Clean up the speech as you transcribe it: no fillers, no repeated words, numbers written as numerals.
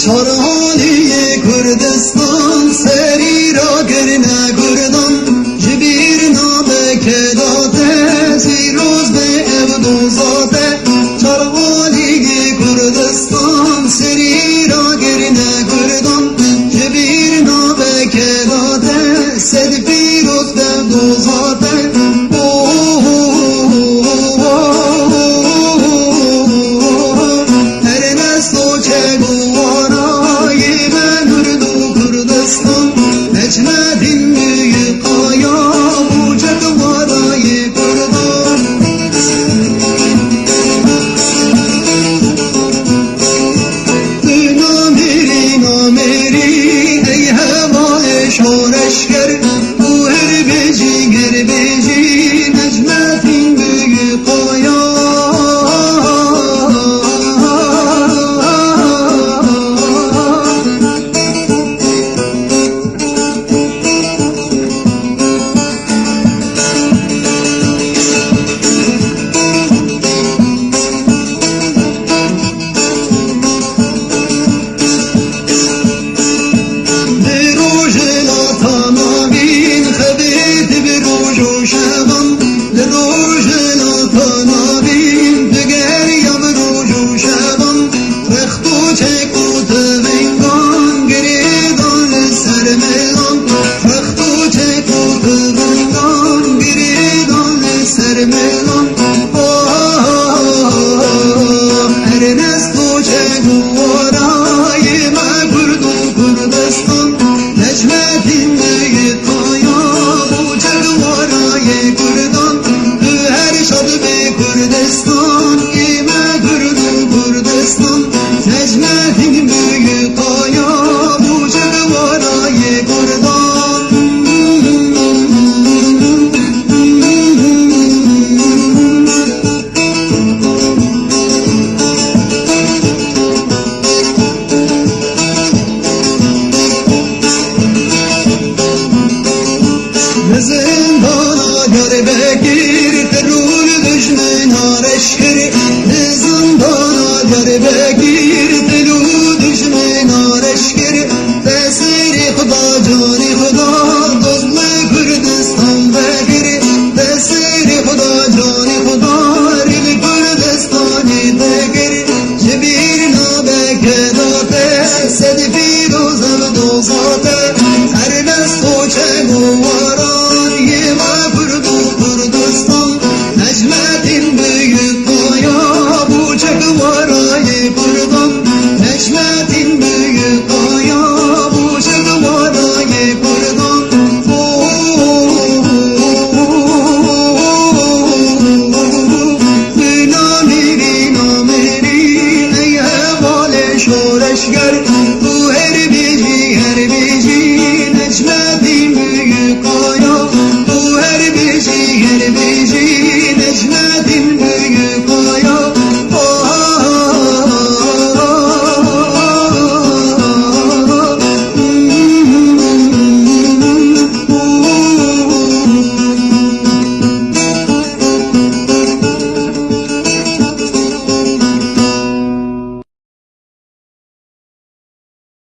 چارهانی کردستان سری را گرنه گردان جبیر نامه که داده زیروز به ابدو زاده چارهانی کردستان سری را گرنه گردان جبیر نامه که داده سد پیروز به ابدو زاده شورشگر او هر بیجی گر بیجی نجمتین بگی قایا زندانا گر بگیر ترور دشمن هارش کر زندانا گر بگیر ترور دشمن هارش کر تسیر خدا جانی خدا دزم کردستان بگیر تسیر خدا جانی خدا ریل کردستانی بگیر جبیر نابه که داته سد پیروزم دوزاته هر دست و چه گوارا نجمتین büyük kaya bu çakıvarayı kurban Necmetin büyük kaya bu çakıvarayı kurban Binamiri ey hevale şoreşger